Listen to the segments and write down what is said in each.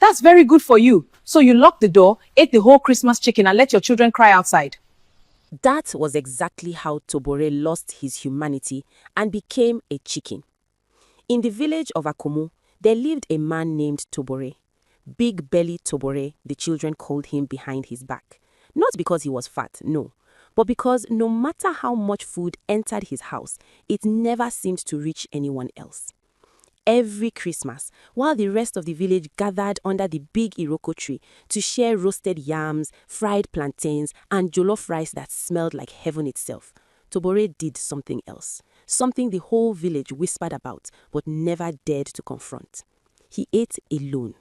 That's very good for you. So you locked the door, ate the whole Christmas chicken, and let your children cry outside. That was exactly how Tobore lost his humanity and became a chicken. In the village of Akomu, there lived a man named Tobore. Big Belly Tobore, the children called him behind his back. Not because he was fat, no, but because no matter how much food entered his house, it never seemed to reach anyone else. Every Christmas, while the rest of the village gathered under the big Iroko tree to share roasted yams, fried plantains, and jollof rice that smelled like heaven itself, Tobore did something else, something the whole village whispered about but never dared to confront. He ate alone.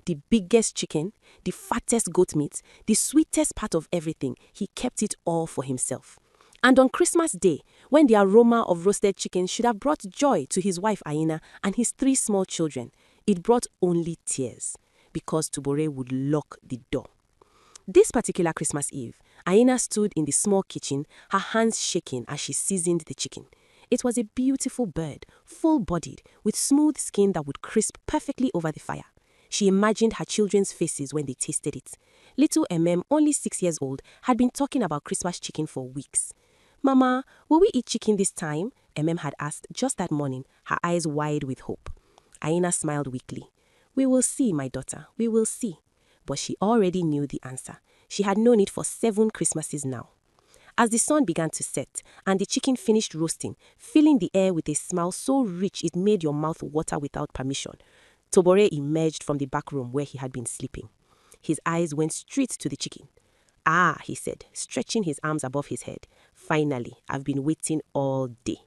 The biggest chicken, the fattest goat meat, the sweetest part of everything, he kept it all for himself. And on Christmas Day, when the aroma of roasted chicken should have brought joy to his wife Aina and his 3 small children, it brought only tears, because Tobore would lock the door. This particular Christmas Eve, Aina stood in the small kitchen, her hands shaking as she seasoned the chicken. It was a beautiful bird, full-bodied, with smooth skin that would crisp perfectly over the fire. She imagined her children's faces when they tasted it. Little only 6 years old, had been talking about Christmas chicken for weeks. "Mama, will we eat chicken this time?" had asked just that morning, her eyes wide with hope. Aina smiled weakly. "We will see, my daughter, we will see." But she already knew the answer. She had known it for 7 Christmases now. As the sun began to set and the chicken finished roasting, filling the air with a smell so rich it made your mouth water without permission, Tobore emerged from the back room where he had been sleeping. His eyes went straight to the chicken. "Ah," he said, stretching his arms above his head. "Finally, I've been waiting all day."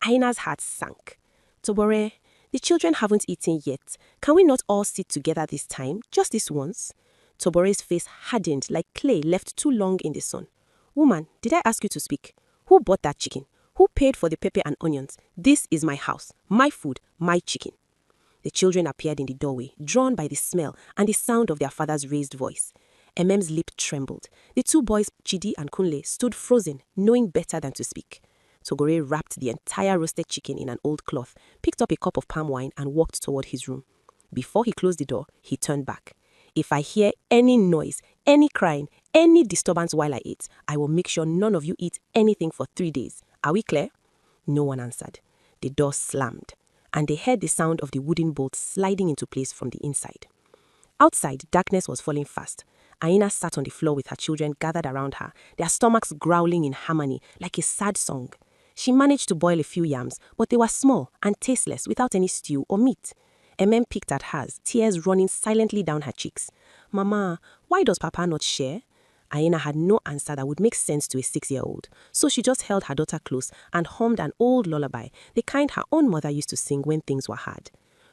Aina's heart sank. "Tobore, the children haven't eaten yet. Can we not all sit together this time, just this once?" Tobore's face hardened like clay left too long in the sun. "Woman, did I ask you to speak? Who bought that chicken? Who paid for the pepper and onions? This is my house, my food, my chicken." The children appeared in the doorway, drawn by the smell and the sound of their father's raised voice. Mm's lip trembled. The 2 boys, Chidi and Kunle, stood frozen, knowing better than to speak. Togore wrapped the entire roasted chicken in an old cloth, picked up a cup of palm wine and walked toward his room. Before he closed the door, he turned back. "If I hear any noise, any crying, any disturbance while I eat, I will make sure none of you eat anything for 3 days. Are we clear?" No one answered. The door slammed, and they heard the sound of the wooden bolt sliding into place from the inside. Outside, darkness was falling fast. Aina sat on the floor with her children gathered around her, their stomachs growling in harmony like a sad song. She managed to boil a few yams, but they were small and tasteless without any stew or meat. Picked at hers, tears running silently down her cheeks. "Mama, why does Papa not share?" Aina had no answer that would make sense to a 6-year-old, so she just held her daughter close and hummed an old lullaby, the kind her own mother used to sing when things were hard.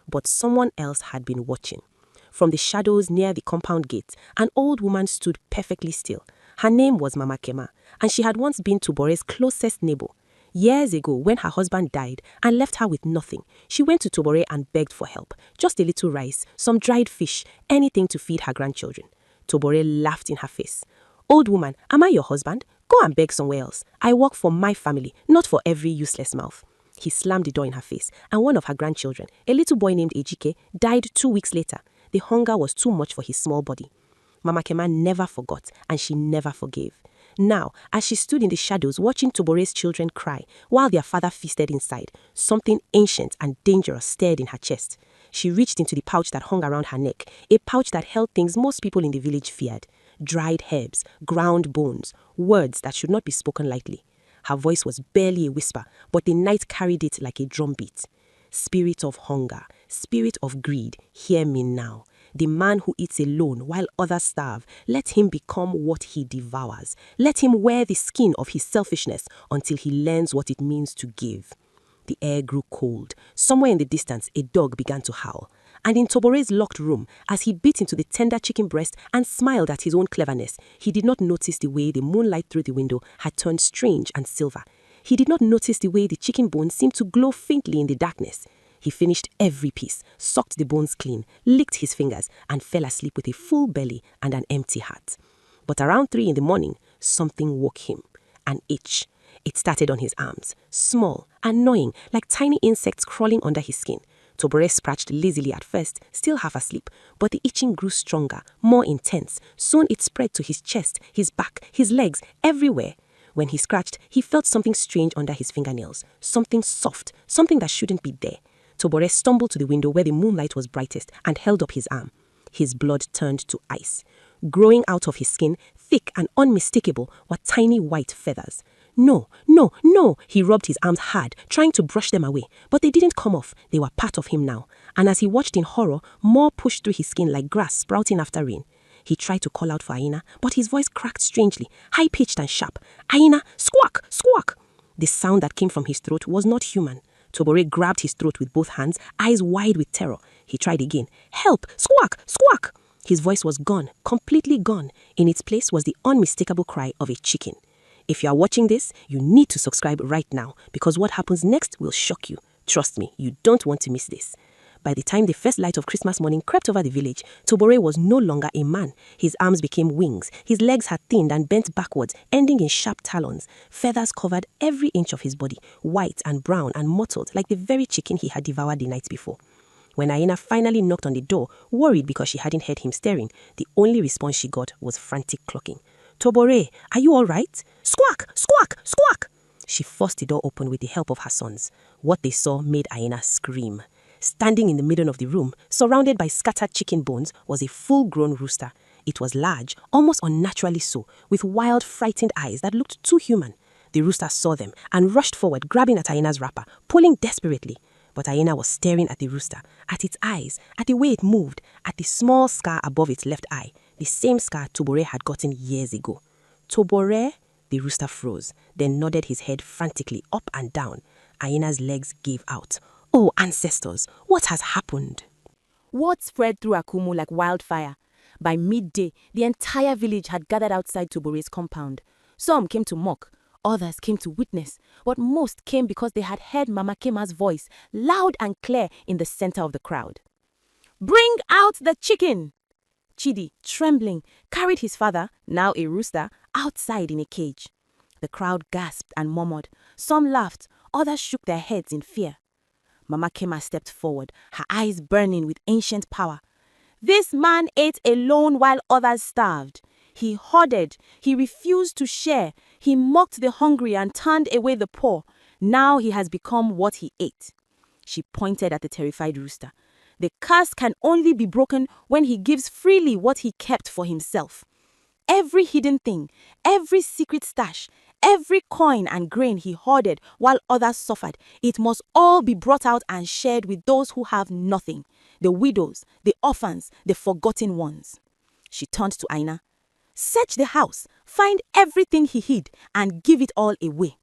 But someone else had been watching. From the shadows near the compound gate, an old woman stood perfectly still. Her name was Mama Kema, and she had once been Tobore's closest neighbor. Years ago, when her husband died and left her with nothing, she went to Tobore and begged for help. Just a little rice, some dried fish, anything to feed her grandchildren. Tobore laughed in her face. "Old woman, am I your husband? Go and beg somewhere else. I work for my family, not for every useless mouth." He slammed the door in her face, and one of her grandchildren, a little boy named Ejike, died 2 weeks later. The hunger was too much for his small body. Mama Kema never forgot, and she never forgave. Now, as she stood in the shadows watching Tobore's children cry while their father feasted inside, something ancient and dangerous stirred in her chest. She reached into the pouch that hung around her neck, a pouch that held things most people in the village feared: dried herbs, ground bones, words that should not be spoken lightly. Her voice was barely a whisper, but the night carried it like a drumbeat. "Spirit of hunger, spirit of greed, hear me now. The man who eats alone while others starve, let him become what he devours. Let him wear the skin of his selfishness until he learns what it means to give." The air grew cold. Somewhere in the distance, a dog began to howl. And in Tobore's locked room, as he bit into the tender chicken breast and smiled at his own cleverness, he did not notice the way the moonlight through the window had turned strange and silver. He did not notice the way the chicken bones seemed to glow faintly in the darkness. He finished every piece, sucked the bones clean, licked his fingers, and fell asleep with a full belly and an empty heart. But around 3 in the morning, something woke him. An itch. It started on his arms, small, annoying, like tiny insects crawling under his skin. Tobore scratched lazily at first, still half asleep, but the itching grew stronger, more intense. Soon it spread to his chest, his back, his legs, everywhere. When he scratched, he felt something strange under his fingernails, something soft, something that shouldn't be there. Tobore stumbled to the window where the moonlight was brightest and held up his arm. His blood turned to ice. Growing out of his skin, thick and unmistakable, were tiny white feathers. No, no, no! He rubbed his arms hard, trying to brush them away, but they didn't come off. They were part of him now. And as he watched in horror, more pushed through his skin like grass sprouting after rain. He tried to call out for Aina, but his voice cracked strangely, high-pitched and sharp. Aina, squawk, squawk! The sound that came from his throat was not human. Tobore grabbed his throat with both hands, eyes wide with terror. He tried again. Help! Squawk! Squawk! His voice was gone, completely gone. In its place was the unmistakable cry of a chicken. If you are watching this, you need to subscribe right now, because what happens next will shock you. Trust me, you don't want to miss this. By the time the first light of Christmas morning crept over the village, Tobore was no longer a man. His arms became wings. His legs had thinned and bent backwards, ending in sharp talons. Feathers covered every inch of his body, white and brown and mottled like the very chicken he had devoured the night before. When Aina finally knocked on the door, worried because she hadn't heard him stirring, the only response she got was frantic clucking. Tobore, are you all right? Squawk! Squawk! Squawk! She forced the door open with the help of her sons. What they saw made Aina scream. Standing in the middle of the room, surrounded by scattered chicken bones, was a full-grown rooster. It was large, almost unnaturally so, with wild, frightened eyes that looked too human. The rooster saw them and rushed forward, grabbing at Aina's wrapper, pulling desperately. But Aina was staring at the rooster, at its eyes, at the way it moved, at the small scar above its left eye, the same scar Tobore had gotten years ago. Tobore? The rooster froze, then nodded his head frantically up and down. Aina's legs gave out. Oh, ancestors, what has happened? Word spread through Akumu like wildfire. By midday, the entire village had gathered outside Tobore's compound. Some came to mock, others came to witness, but most came because they had heard Mama Kema's voice, loud and clear, in the center of the crowd. Bring out the chicken! Chidi, trembling, carried his father, now a rooster, outside in a cage. The crowd gasped and murmured. Some laughed, others shook their heads in fear. Mama Kema stepped forward, her eyes burning with ancient power. This man ate alone while others starved. He hoarded, he refused to share, he mocked the hungry and turned away the poor. Now he has become what he ate. She pointed at the terrified rooster. The curse can only be broken when he gives freely what he kept for himself. Every hidden thing, every secret stash, every coin and grain he hoarded while others suffered, it must all be brought out and shared with those who have nothing, the widows, the orphans, the forgotten ones. She turned to Aina. Search the house, find everything he hid, and give it all away.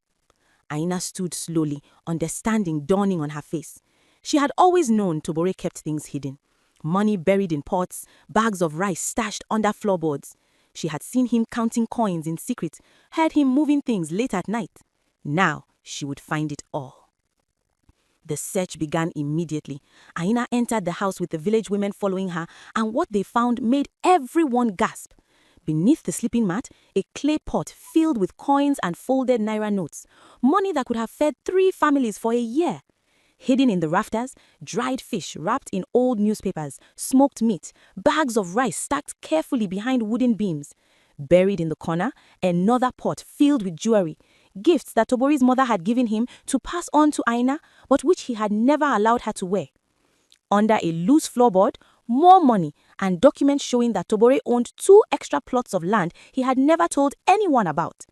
Aina stood slowly, understanding dawning on her face. She had always known Tobore kept things hidden. Money buried in pots, bags of rice stashed under floorboards. She had seen him counting coins in secret, heard him moving things late at night. Now she would find it all. The search began immediately. Aina entered the house with the village women following her, and what they found made everyone gasp. Beneath the sleeping mat, a clay pot filled with coins and folded naira notes, money that could have fed 3 families for a year. Hidden in the rafters, dried fish wrapped in old newspapers, smoked meat, bags of rice stacked carefully behind wooden beams. Buried in the corner, another pot filled with jewelry, gifts that Tobore's mother had given him to pass on to Aina, but which he had never allowed her to wear. Under a loose floorboard, more money and documents showing that Tobore owned 2 extra plots of land he had never told anyone about.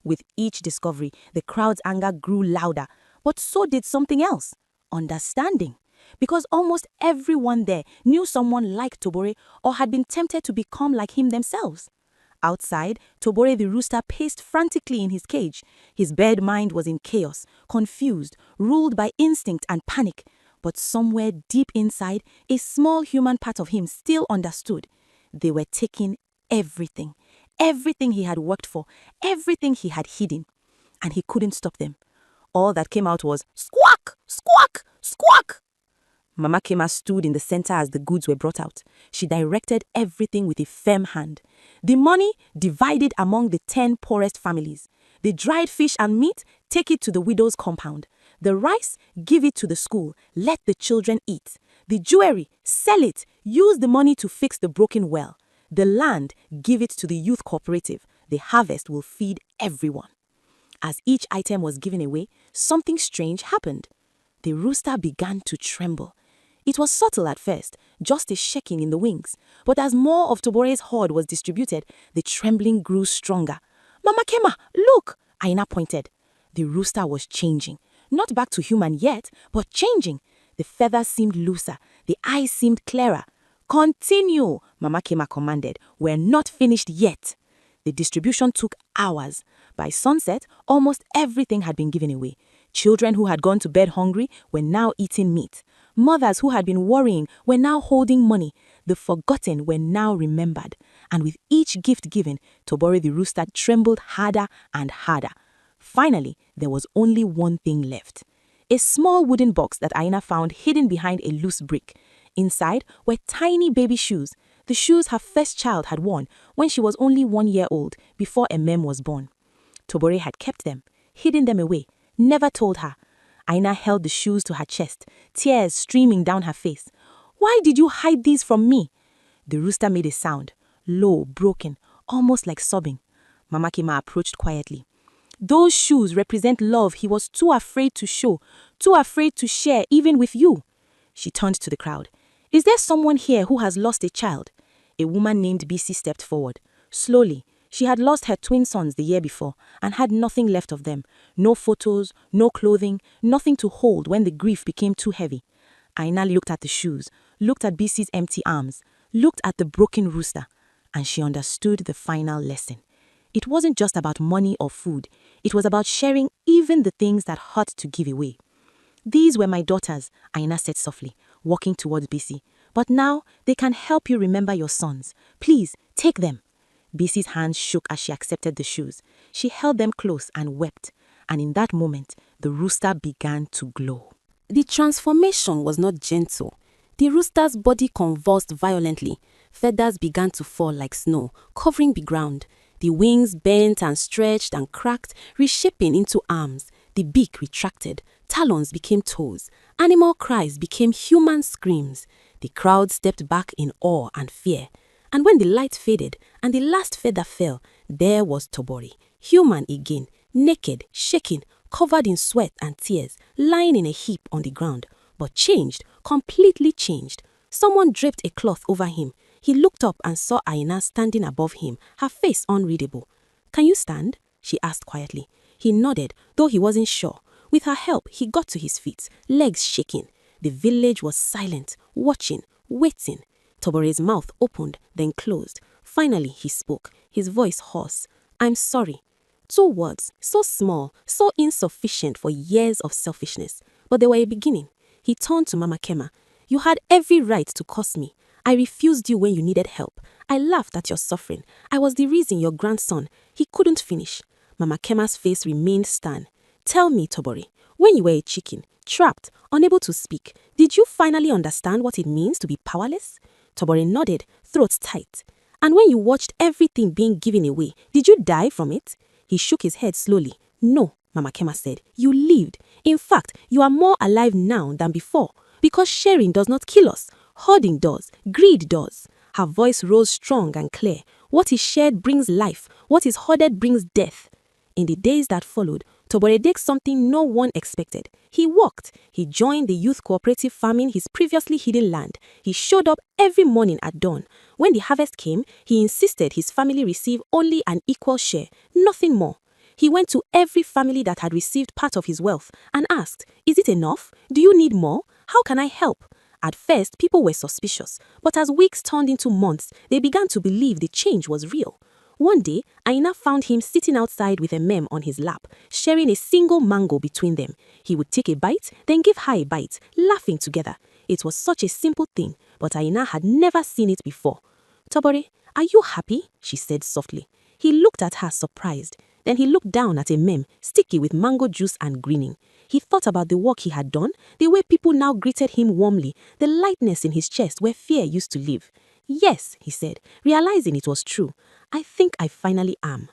With each discovery, the crowd's anger grew louder, but so did something else. Understanding, because almost everyone there knew someone like Tobore or had been tempted to become like him themselves. Outside, Tobore the rooster paced frantically in his cage. His bird mind was in chaos, confused, ruled by instinct and panic. But somewhere deep inside, a small human part of him still understood. They were taking everything, everything he had worked for, everything he had hidden. And he couldn't stop them. All that came out was, squawk, squawk, squawk. Mama Kema stood in the center as the goods were brought out. She directed everything with a firm hand. The money divided among the 10 poorest families. The dried fish and meat, take it to the widow's compound. The rice, give it to the school, let the children eat. The jewelry, sell it, use the money to fix the broken well. The land, give it to the youth cooperative. The harvest will feed everyone. As each item was given away, something strange happened. The rooster began to tremble. It was subtle at first, just a shaking in the wings. But as more of Tobore's hoard was distributed, the trembling grew stronger. Mama Kema, look! Aina pointed. The rooster was changing. Not back to human yet, but changing. The feathers seemed looser. The eyes seemed clearer. Continue, Mama Kema commanded. We're not finished yet. The distribution took hours. By sunset, almost everything had been given away. Children who had gone to bed hungry were now eating meat. Mothers who had been worrying were now holding money. The forgotten were now remembered. And with each gift given, Tobore the rooster trembled harder and harder. Finally, there was only one thing left. A small wooden box that Aina found hidden behind a loose brick. Inside were tiny baby shoes, the shoes her first child had worn when she was only 1 year old before Emem was born. Tobore had kept them, hidden them away, never told her. Aina held the shoes to her chest, tears streaming down her face. Why did you hide these from me? The rooster made a sound, low, broken, almost like sobbing. Mama Kema approached quietly. Those shoes represent love he was too afraid to show, too afraid to share even with you. She turned to the crowd. Is there someone here who has lost a child? A woman named BC stepped forward. Slowly, she had lost her twin sons the year before and had nothing left of them. No photos, no clothing, nothing to hold when the grief became too heavy. Aina looked at the shoes, looked at BC's empty arms, looked at the broken rooster, and she understood the final lesson. It wasn't just about money or food. It was about sharing even the things that hurt to give away. These were my daughters, Aina said softly, walking towards BC. But now they can help you remember your sons. Please, take them. BC's hands shook as she accepted the shoes. She held them close and wept. And in that moment, the rooster began to glow. The transformation was not gentle. The rooster's body convulsed violently. Feathers began to fall like snow, covering the ground. The wings bent and stretched and cracked, reshaping into arms. The beak retracted. Talons became toes. Animal cries became human screams. The crowd stepped back in awe and fear. And when the light faded and the last feather fell, there was Tobore, human again, naked, shaking, covered in sweat and tears, lying in a heap on the ground. But changed, completely changed. Someone draped a cloth over him. He looked up and saw Aina standing above him, her face unreadable. Can you stand? She asked quietly. He nodded, though he wasn't sure. With her help, he got to his feet, legs shaking. The village was silent, watching, waiting. Tobore's mouth opened, then closed. Finally, he spoke, his voice hoarse. I'm sorry. 2 words, so small, so insufficient for years of selfishness. But they were a beginning. He turned to Mama Kema. You had every right to curse me. I refused you when you needed help. I laughed at your suffering. I was the reason your grandson, he couldn't finish. Mama Kema's face remained stern. Tell me, Tobore, when you were a chicken, trapped, unable to speak, did you finally understand what it means to be powerless? Tobore nodded, throat tight. And when you watched everything being given away, did you die from it? He shook his head slowly. No, Mama Kema said. You lived. In fact, you are more alive now than before. Because sharing does not kill us. Hoarding does. Greed does. Her voice rose strong and clear. What is shared brings life. What is hoarded brings death. In the days that followed, Tobore did something no one expected. He walked. He joined the youth cooperative farming his previously hidden land. He showed up every morning at dawn. When the harvest came, he insisted his family receive only an equal share, nothing more. He went to every family that had received part of his wealth and asked, is it enough? Do you need more? How can I help? At first, people were suspicious, but as weeks turned into months, they began to believe the change was real. One day, Aina found him sitting outside with a mem on his lap, sharing a single mango between them. He would take a bite, then give her a bite, laughing together. It was such a simple thing, but Aina had never seen it before. Tobore, are you happy? She said softly. He looked at her surprised. Then he looked down at a mem, sticky with mango juice and grinning. He thought about the work he had done, the way people now greeted him warmly, the lightness in his chest where fear used to live. Yes, he said, realizing it was true. I think I finally am.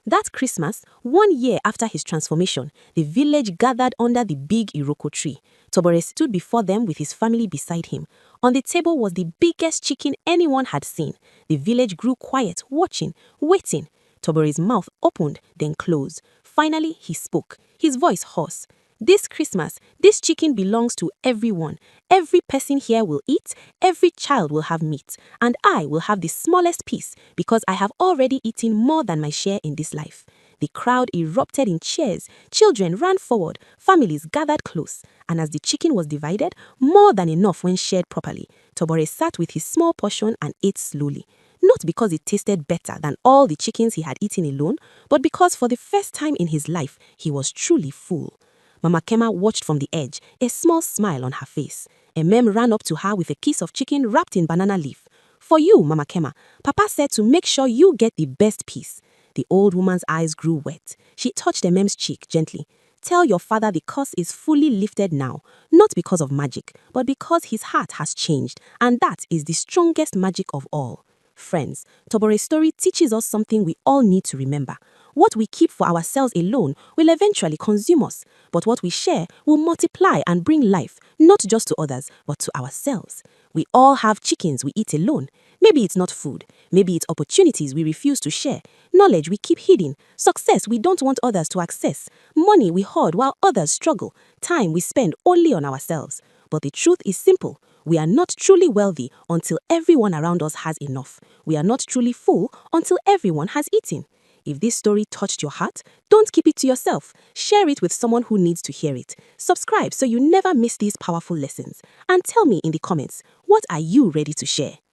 That Christmas, 1 year after his transformation, the village gathered under the big Iroko tree. Tobore stood before them with his family beside him. On the table was the biggest chicken anyone had seen. The village grew quiet, watching, waiting. Tobore's mouth opened, then closed. Finally, he spoke, his voice hoarse. This Christmas, this chicken belongs to everyone. Every person here will eat, every child will have meat, and I will have the smallest piece because I have already eaten more than my share in this life. The crowd erupted in cheers, children ran forward, families gathered close, and as the chicken was divided, more than enough when shared properly, Tobore sat with his small portion and ate slowly. Not because it tasted better than all the chickens he had eaten alone, but because for the first time in his life, he was truly full. Mama Kema watched from the edge, a small smile on her face. Emem ran up to her with a piece of chicken wrapped in banana leaf. For you, Mama Kema, Papa said to make sure you get the best piece. The old woman's eyes grew wet. She touched Emem's cheek gently. Tell your father the curse is fully lifted now, not because of magic, but because his heart has changed, and that is the strongest magic of all. Friends, Tobore's story teaches us something we all need to remember. What we keep for ourselves alone will eventually consume us, but what we share will multiply and bring life, not just to others, but to ourselves. We all have chickens we eat alone. Maybe it's not food. Maybe it's opportunities we refuse to share. Knowledge we keep hidden. Success we don't want others to access. Money we hoard while others struggle. Time we spend only on ourselves. But the truth is simple. We are not truly wealthy until everyone around us has enough. We are not truly full until everyone has eaten. If this story touched your heart, don't keep it to yourself. Share it with someone who needs to hear it. Subscribe so you never miss these powerful lessons. And tell me in the comments, what are you ready to share?